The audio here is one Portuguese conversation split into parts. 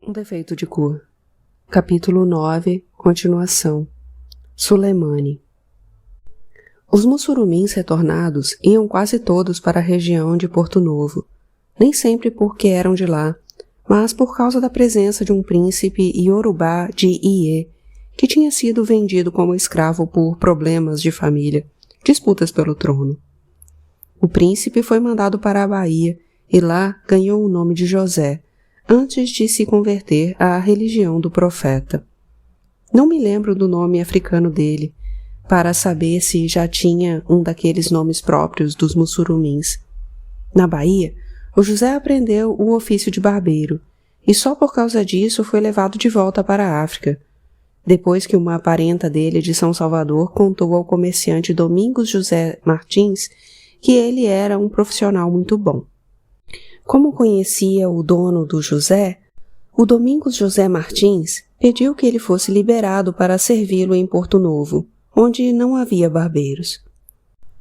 Um defeito de cor. Capítulo 9, continuação. Sulemane. Os mussurumins retornados iam quase todos para a região de Porto Novo, nem sempre porque eram de lá, mas por causa da presença de um príncipe iorubá de Iê, que tinha sido vendido como escravo por problemas de família, disputas pelo trono. O príncipe foi mandado para a Bahia e lá ganhou o nome de José, antes de se converter à religião do profeta. Não me lembro do nome africano dele, para saber se já tinha um daqueles nomes próprios dos mussurumins. Na Bahia, o José aprendeu o ofício de barbeiro, e só por causa disso foi levado de volta para a África, depois que uma parenta dele de São Salvador contou ao comerciante Domingos José Martins que ele era um profissional muito bom. Como conhecia o dono do José, o Domingos José Martins pediu que ele fosse liberado para servi-lo em Porto Novo, onde não havia barbeiros.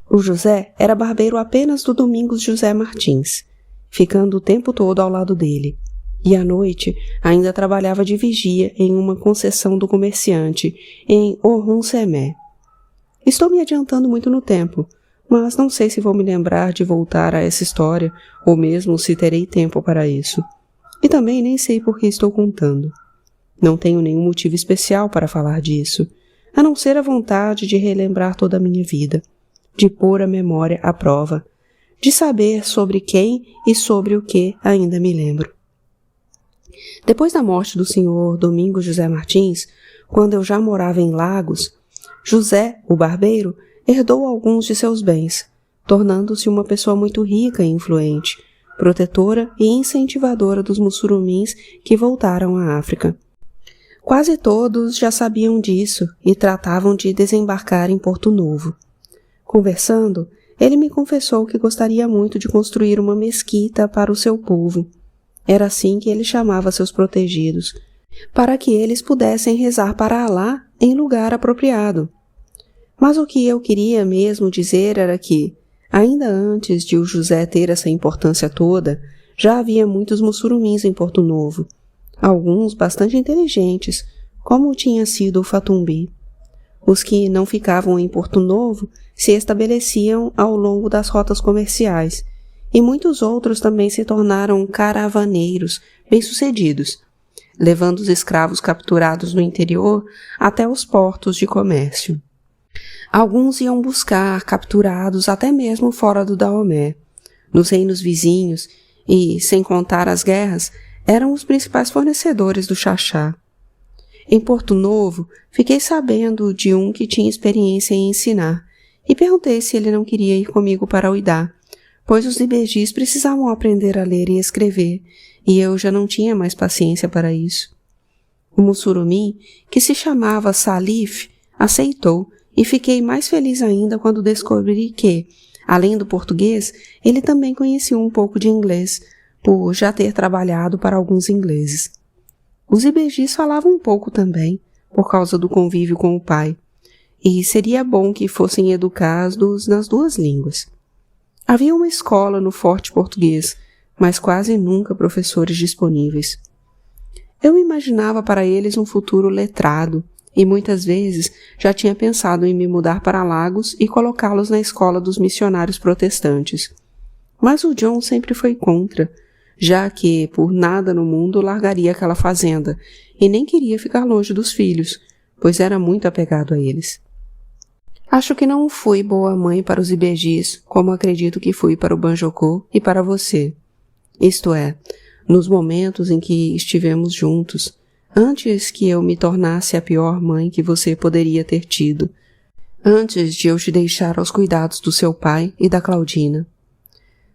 O José era barbeiro apenas do Domingos José Martins, ficando o tempo todo ao lado dele, e à noite ainda trabalhava de vigia em uma concessão do comerciante em Orun-Semé. Estou me adiantando muito no tempo, mas não sei se vou me lembrar de voltar a essa história, ou mesmo se terei tempo para isso. E também nem sei por que estou contando. Não tenho nenhum motivo especial para falar disso, a não ser a vontade de relembrar toda a minha vida, de pôr a memória à prova, de saber sobre quem e sobre o que ainda me lembro. Depois da morte do senhor Domingos José Martins, quando eu já morava em Lagos, José, o barbeiro, herdou alguns de seus bens, tornando-se uma pessoa muito rica e influente, protetora e incentivadora dos mussurumins que voltaram à África. Quase todos já sabiam disso e tratavam de desembarcar em Porto Novo. Conversando, ele me confessou que gostaria muito de construir uma mesquita para o seu povo. Era assim que ele chamava seus protegidos, para que eles pudessem rezar para Alá em lugar apropriado. Mas o que eu queria mesmo dizer era que, ainda antes de o José ter essa importância toda, já havia muitos mussurumins em Porto Novo, alguns bastante inteligentes, como tinha sido o Fatumbi. Os que não ficavam em Porto Novo se estabeleciam ao longo das rotas comerciais, e muitos outros também se tornaram caravaneiros bem-sucedidos, levando os escravos capturados no interior até os portos de comércio. Alguns iam buscar capturados até mesmo fora do Daomé, nos reinos vizinhos, e, sem contar as guerras, eram os principais fornecedores do xaxá. Em Porto Novo, fiquei sabendo de um que tinha experiência em ensinar, e perguntei se ele não queria ir comigo para Uidá, pois os libegis precisavam aprender a ler e escrever, e eu já não tinha mais paciência para isso. O mussurumim, que se chamava Salif, aceitou, e fiquei mais feliz ainda quando descobri que, além do português, ele também conhecia um pouco de inglês, por já ter trabalhado para alguns ingleses. Os ibejis falavam um pouco também, por causa do convívio com o pai, e seria bom que fossem educados nas duas línguas. Havia uma escola no Forte Português, mas quase nunca professores disponíveis. Eu imaginava para eles um futuro letrado, e muitas vezes já tinha pensado em me mudar para Lagos e colocá-los na escola dos missionários protestantes. Mas o John sempre foi contra, já que por nada no mundo largaria aquela fazenda e nem queria ficar longe dos filhos, pois era muito apegado a eles. Acho que não fui boa mãe para os ibejis, como acredito que fui para o Banjocô e para você. Isto é, nos momentos em que estivemos juntos, antes que eu me tornasse a pior mãe que você poderia ter tido, antes de eu te deixar aos cuidados do seu pai e da Claudina.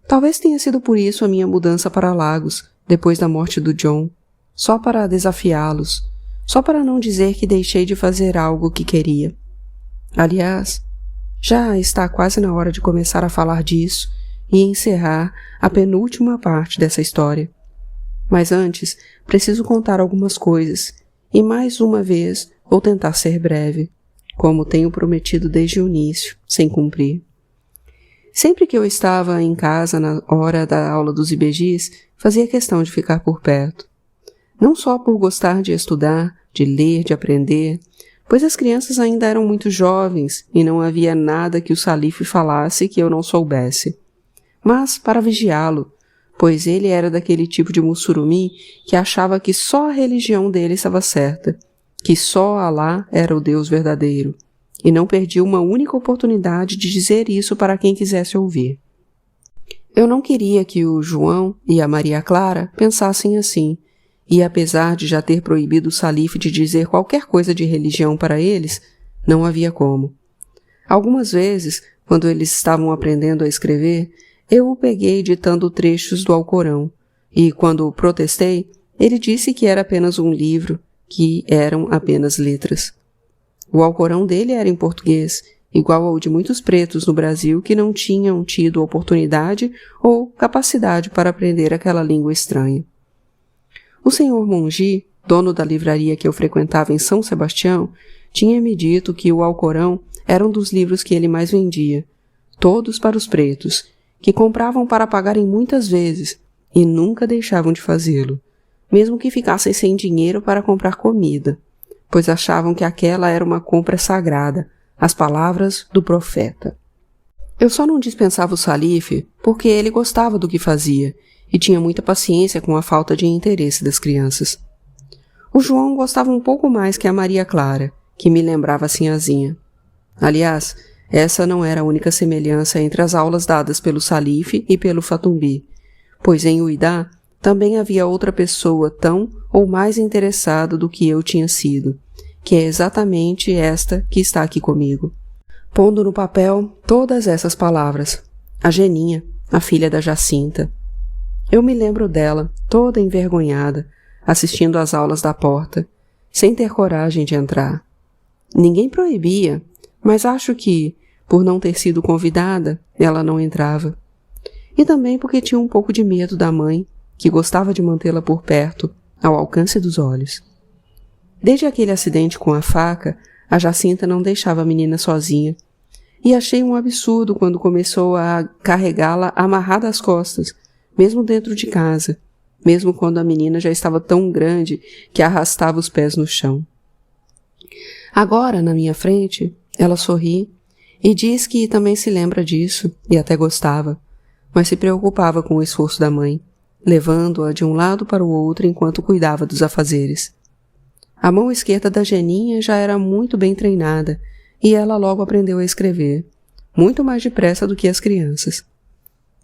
Talvez tenha sido por isso a minha mudança para Lagos, depois da morte do John, só para desafiá-los, só para não dizer que deixei de fazer algo que queria. Aliás, já está quase na hora de começar a falar disso e encerrar a penúltima parte dessa história. Mas antes, preciso contar algumas coisas, e mais uma vez vou tentar ser breve, como tenho prometido desde o início, sem cumprir. Sempre que eu estava em casa na hora da aula dos ibejis, fazia questão de ficar por perto. não só por gostar de estudar, de ler, de aprender, pois as crianças ainda eram muito jovens e não havia nada que o Salife falasse que eu não soubesse, mas para vigiá-lo, pois ele era daquele tipo de Mussurumi que achava que só a religião dele estava certa, que só Alá era o Deus verdadeiro, e não perdia uma única oportunidade de dizer isso para quem quisesse ouvir. Eu não queria que o João e a Maria Clara pensassem assim, e apesar de já ter proibido o Salife de dizer qualquer coisa de religião para eles, não havia como. Algumas vezes, quando eles estavam aprendendo a escrever, eu o peguei ditando trechos do Alcorão, e quando protestei, ele disse que era apenas um livro, que eram apenas letras. O Alcorão dele era em português, igual ao de muitos pretos no Brasil que não tinham tido oportunidade ou capacidade para aprender aquela língua estranha. O senhor Mongi, dono da livraria que eu frequentava em São Sebastião, tinha me dito que o Alcorão era um dos livros que ele mais vendia, todos para os pretos, que compravam para pagarem muitas vezes e nunca deixavam de fazê-lo, mesmo que ficassem sem dinheiro para comprar comida, pois achavam que aquela era uma compra sagrada, as palavras do profeta. Eu só não dispensava o Salife porque ele gostava do que fazia e tinha muita paciência com a falta de interesse das crianças. O João gostava um pouco mais que a Maria Clara, que me lembrava a Sinhazinha. Aliás, essa não era a única semelhança entre as aulas dadas pelo Salife e pelo Fatumbi, pois em Uidá também havia outra pessoa tão ou mais interessada do que eu tinha sido, que é exatamente esta que está aqui comigo. Pondo no papel todas essas palavras, a Geninha, a filha da Jacinta. Eu me lembro dela, toda envergonhada, assistindo às aulas da porta, sem ter coragem de entrar. Ninguém proibia, mas acho que, por não ter sido convidada, ela não entrava. E também porque tinha um pouco de medo da mãe, que gostava de mantê-la por perto, ao alcance dos olhos. Desde aquele acidente com a faca, a Jacinta não deixava a menina sozinha, e achei um absurdo quando começou a carregá-la amarrada às costas, mesmo dentro de casa, mesmo quando a menina já estava tão grande que arrastava os pés no chão. Agora, na minha frente, ela sorri e diz que também se lembra disso e até gostava, mas se preocupava com o esforço da mãe, levando-a de um lado para o outro enquanto cuidava dos afazeres. A mão esquerda da Geninha já era muito bem treinada e ela logo aprendeu a escrever, muito mais depressa do que as crianças.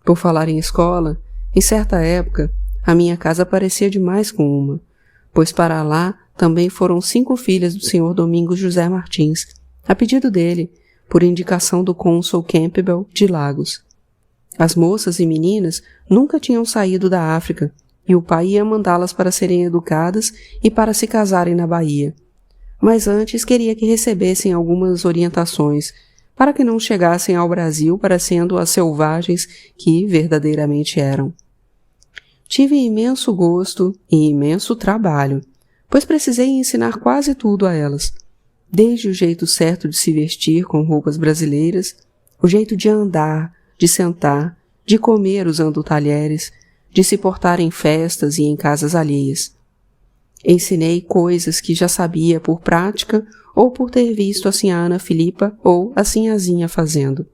Por falar em escola, em certa época, a minha casa parecia demais com uma, pois para lá também foram 5 filhas do senhor Domingos José Martins, a pedido dele, por indicação do cônsul Campbell de Lagos. As moças e meninas nunca tinham saído da África, e o pai ia mandá-las para serem educadas e para se casarem na Bahia. Mas antes queria que recebessem algumas orientações, para que não chegassem ao Brasil parecendo as selvagens que verdadeiramente eram. Tive imenso gosto e imenso trabalho, pois precisei ensinar quase tudo a elas, desde o jeito certo de se vestir com roupas brasileiras, o jeito de andar, de sentar, de comer usando talheres, de se portar em festas e em casas alheias. Ensinei coisas que já sabia por prática ou por ter visto a Sinhá Filipa ou a Sinhazinha fazendo.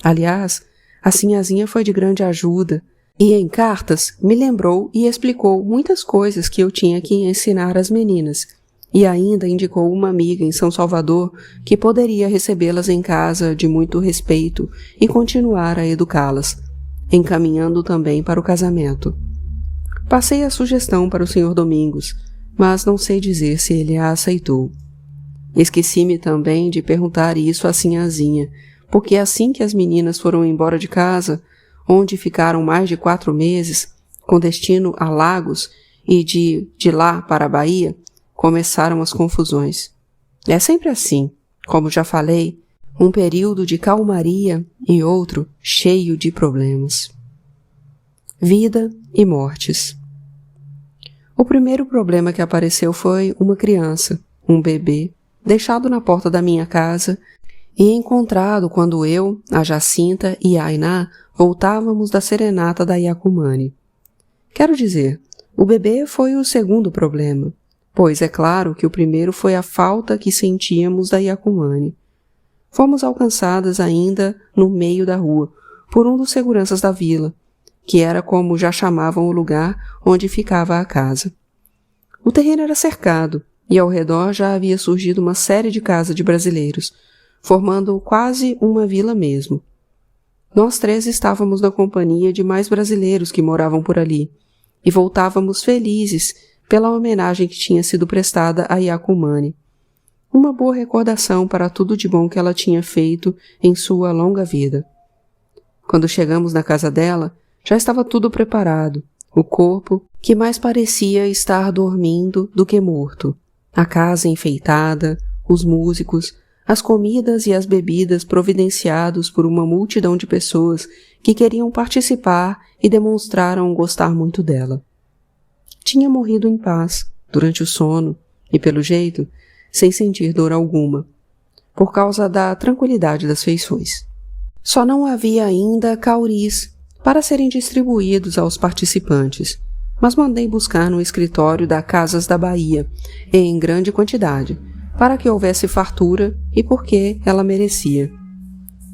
Aliás, a Sinhazinha foi de grande ajuda e em cartas me lembrou e explicou muitas coisas que eu tinha que ensinar às meninas e ainda indicou uma amiga em São Salvador que poderia recebê-las em casa de muito respeito e continuar a educá-las, encaminhando também para o casamento. Passei a sugestão para o senhor Domingos, mas não sei dizer se ele a aceitou. Esqueci-me também de perguntar isso à Sinhazinha, porque assim que as meninas foram embora de casa, onde ficaram mais de 4 meses, com destino a Lagos e de lá para a Bahia, começaram as confusões. É sempre assim, como já falei, um período de calmaria e outro cheio de problemas. Vida e mortes. O primeiro problema que apareceu foi uma criança, um bebê, deixado na porta da minha casa e encontrado quando eu, a Jacinta e a Ainá voltávamos da serenata da Iacumani. Quero dizer, O bebê foi o segundo problema, pois é claro que o primeiro foi a falta que sentíamos da Yakumani. Fomos alcançadas ainda no meio da rua, por um dos seguranças da vila, que era como já chamavam o lugar onde ficava a casa. O terreno era cercado, e ao redor já havia surgido uma série de casas de brasileiros, formando quase uma vila mesmo. Nós três estávamos na companhia de mais brasileiros que moravam por ali, e voltávamos felizes pela homenagem que tinha sido prestada a Yakumani. Uma boa recordação para tudo de bom que ela tinha feito em sua longa vida. Quando chegamos na casa dela, já estava tudo preparado, o corpo, que mais parecia estar dormindo do que morto, a casa enfeitada, os músicos, as comidas e as bebidas providenciados por uma multidão de pessoas que queriam participar e demonstraram gostar muito dela. Tinha morrido em paz, durante o sono, e pelo jeito, sem sentir dor alguma, por causa da tranquilidade das feições. Só não havia ainda cauris para serem distribuídos aos participantes, mas mandei buscar no escritório da Casas da Bahia, em grande quantidade, para que houvesse fartura e porque ela merecia.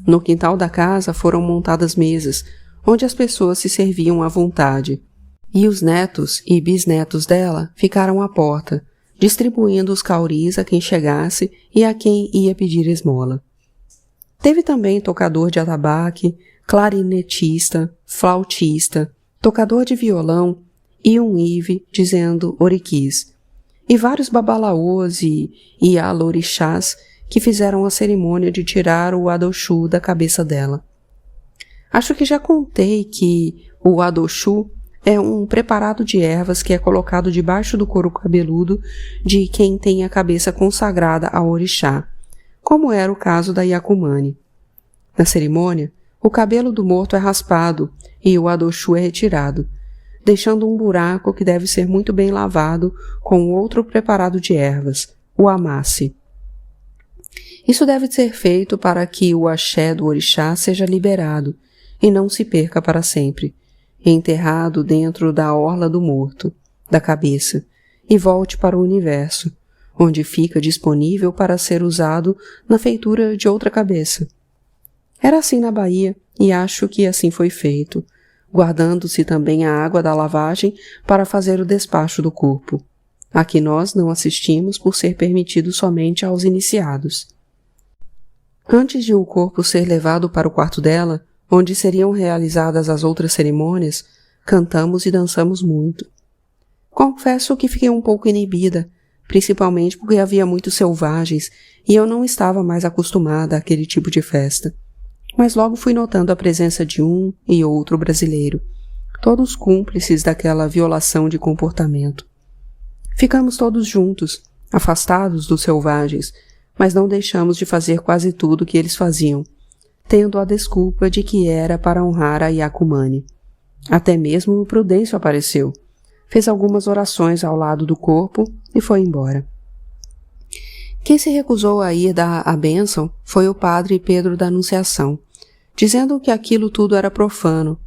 No quintal da casa foram montadas mesas, onde as pessoas se serviam à vontade, e os netos e bisnetos dela ficaram à porta, distribuindo os cauris a quem chegasse e a quem ia pedir esmola. Teve também tocador de atabaque, clarinetista, flautista, tocador de violão e um ive dizendo oriquis, e vários babalaôs e alorixás que fizeram a cerimônia de tirar o adochu da cabeça dela. Acho que já contei que o adochu é um preparado de ervas que é colocado debaixo do couro cabeludo de quem tem a cabeça consagrada ao orixá, como era o caso da Yakumani. Na cerimônia, o cabelo do morto é raspado e o adochu é retirado, deixando um buraco que deve ser muito bem lavado com outro preparado de ervas, o amasse. Isso deve ser feito para que o axé do orixá seja liberado e não se perca para sempre, enterrado dentro da orla do morto, da cabeça, e volte para o universo, onde fica disponível para ser usado na feitura de outra cabeça. Era assim na Bahia, e acho que assim foi feito, guardando-se também a água da lavagem para fazer o despacho do corpo. A que nós não assistimos por ser permitido somente aos iniciados. Antes de o corpo ser levado para o quarto dela, onde seriam realizadas as outras cerimônias, cantamos e dançamos muito. Confesso que fiquei um pouco inibida, principalmente porque havia muitos selvagens e eu não estava mais acostumada àquele tipo de festa. Mas logo fui notando a presença de um e outro brasileiro, todos cúmplices daquela violação de comportamento. Ficamos todos juntos, afastados dos selvagens, mas não deixamos de fazer quase tudo o que eles faziam, tendo a desculpa de que era para honrar a Yakumani. Até mesmo o Prudêncio apareceu, fez algumas orações ao lado do corpo e foi embora. Quem se recusou a ir dar a bênção foi o padre Pedro da Anunciação, dizendo que aquilo tudo era profano,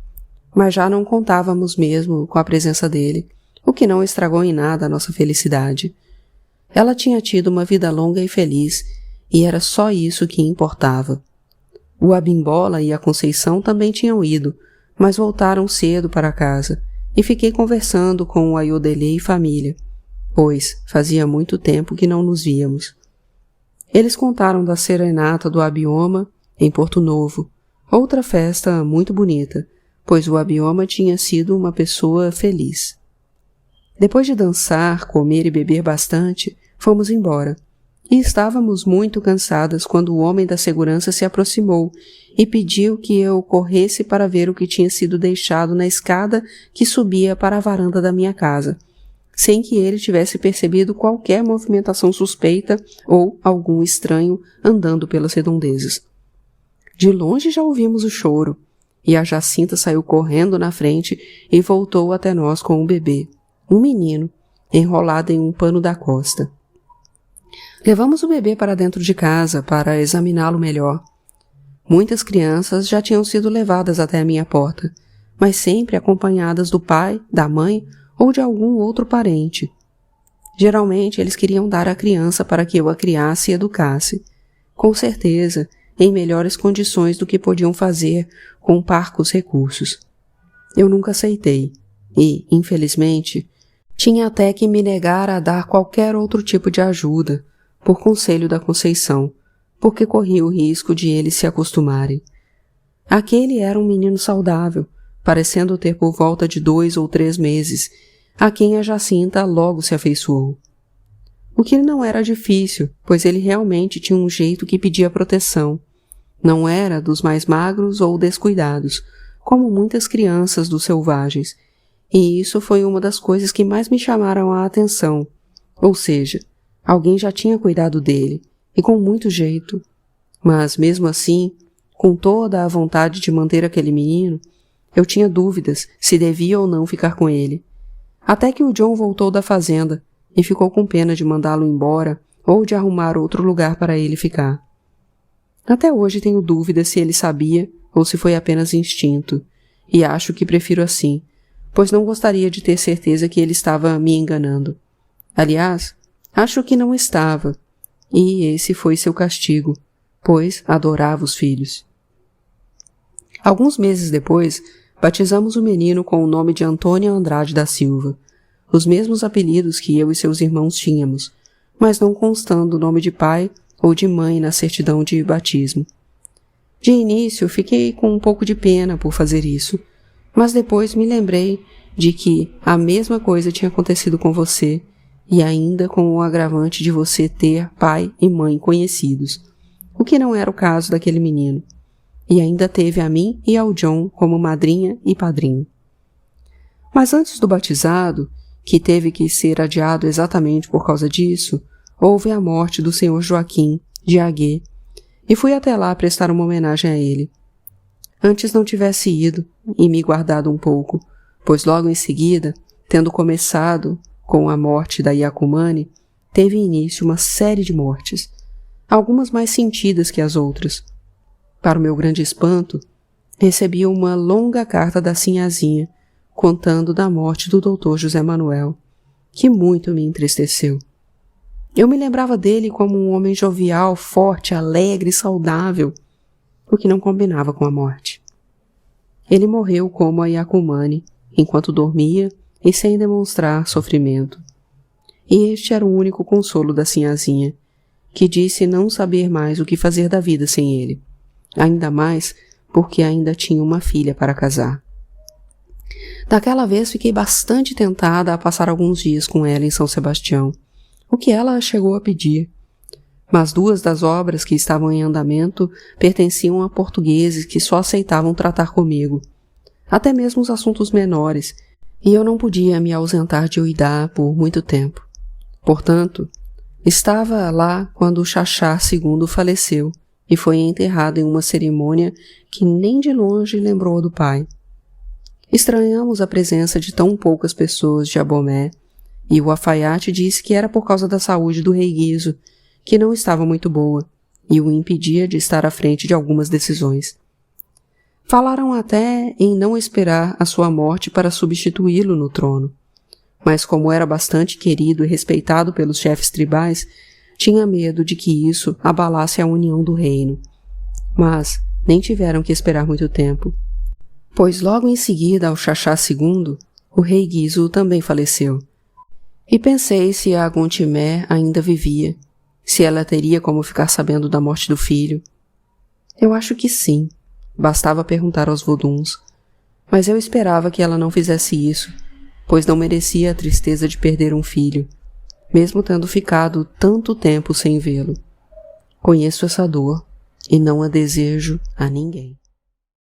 mas já não contávamos mesmo com a presença dele, o que não estragou em nada a nossa felicidade. Ela tinha tido uma vida longa e feliz, e era só isso que importava. O Abimbola e a Conceição também tinham ido, mas voltaram cedo para casa, e fiquei conversando com o Ayodelê e família, pois fazia muito tempo que não nos víamos. Eles contaram da serenata do Abioma, em Porto Novo, outra festa muito bonita, pois o Abioma tinha sido uma pessoa feliz. Depois de dançar, comer e beber bastante, fomos embora, e estávamos muito cansadas quando o homem da segurança se aproximou e pediu que eu corresse para ver o que tinha sido deixado na escada que subia para a varanda da minha casa, sem que ele tivesse percebido qualquer movimentação suspeita ou algum estranho andando pelas redondezas. De longe já ouvimos o choro, e a Jacinta saiu correndo na frente e voltou até nós com um bebê, um menino, enrolado em um pano da costa. Levamos o bebê para dentro de casa para examiná-lo melhor. Muitas crianças já tinham sido levadas até a minha porta, mas sempre acompanhadas do pai, da mãe ou de algum outro parente. Geralmente eles queriam dar a criança para que eu a criasse e educasse, com certeza em melhores condições do que podiam fazer com parcos recursos. Eu nunca aceitei e, infelizmente, tinha até que me negar a dar qualquer outro tipo de ajuda, por conselho da Conceição, porque corria o risco de eles se acostumarem. Aquele era um menino saudável, parecendo ter por volta de 2 ou 3 meses, a quem a Jacinta logo se afeiçoou. O que não era difícil, pois ele realmente tinha um jeito que pedia proteção. Não era dos mais magros ou descuidados, como muitas crianças dos selvagens, e isso foi uma das coisas que mais me chamaram a atenção. Ou seja, alguém já tinha cuidado dele, e com muito jeito. Mas, mesmo assim, com toda a vontade de manter aquele menino, eu tinha dúvidas se devia ou não ficar com ele. Até que o John voltou da fazenda e ficou com pena de mandá-lo embora ou de arrumar outro lugar para ele ficar. Até hoje tenho dúvidas se ele sabia ou se foi apenas instinto, e acho que prefiro assim, pois não gostaria de ter certeza que ele estava me enganando. Aliás, acho que não estava, e esse foi seu castigo, pois adorava os filhos. Alguns meses depois, batizamos o menino com o nome de Antônio Andrade da Silva, os mesmos apelidos que eu e seus irmãos tínhamos, mas não constando o nome de pai ou de mãe na certidão de batismo. De início, fiquei com um pouco de pena por fazer isso, mas depois me lembrei de que a mesma coisa tinha acontecido com você, e ainda com o agravante de você ter pai e mãe conhecidos, o que não era o caso daquele menino, e ainda teve a mim e ao John como madrinha e padrinho. Mas antes do batizado, que teve que ser adiado exatamente por causa disso, houve a morte do senhor Joaquim, de Aguê, e fui até lá prestar uma homenagem a ele. Antes não tivesse ido e me guardado um pouco, pois logo em seguida, tendo começado com a morte da Iacumane, teve início uma série de mortes, algumas mais sentidas que as outras. Para o meu grande espanto, recebi uma longa carta da sinhazinha, contando da morte do Dr. José Manuel, que muito me entristeceu. Eu me lembrava dele como um homem jovial, forte, alegre e saudável, o que não combinava com a morte. Ele morreu como a Iacumane, enquanto dormia e sem demonstrar sofrimento. E este era o único consolo da sinhazinha, que disse não saber mais o que fazer da vida sem ele, ainda mais porque ainda tinha uma filha para casar. Daquela vez fiquei bastante tentada a passar alguns dias com ela em São Sebastião, o que ela chegou a pedir. Mas 2 das obras que estavam em andamento pertenciam a portugueses que só aceitavam tratar comigo, até mesmo os assuntos menores, e eu não podia me ausentar de Uidá por muito tempo. Portanto, estava lá quando o Xaxá II faleceu e foi enterrado em uma cerimônia que nem de longe lembrou do pai. Estranhamos a presença de tão poucas pessoas de Abomé, e o alfaiate disse que era por causa da saúde do rei Guizo, que não estava muito boa, e o impedia de estar à frente de algumas decisões. Falaram até em não esperar a sua morte para substituí-lo no trono, mas como era bastante querido e respeitado pelos chefes tribais, tinha medo de que isso abalasse a união do reino. Mas nem tiveram que esperar muito tempo, pois logo em seguida ao Xaxá II, o rei Guizo também faleceu. E pensei se a Gontimé ainda vivia, se ela teria como ficar sabendo da morte do filho. Eu acho que sim, bastava perguntar aos voduns, mas eu esperava que ela não fizesse isso, pois não merecia a tristeza de perder um filho, mesmo tendo ficado tanto tempo sem vê-lo. Conheço essa dor e não a desejo a ninguém.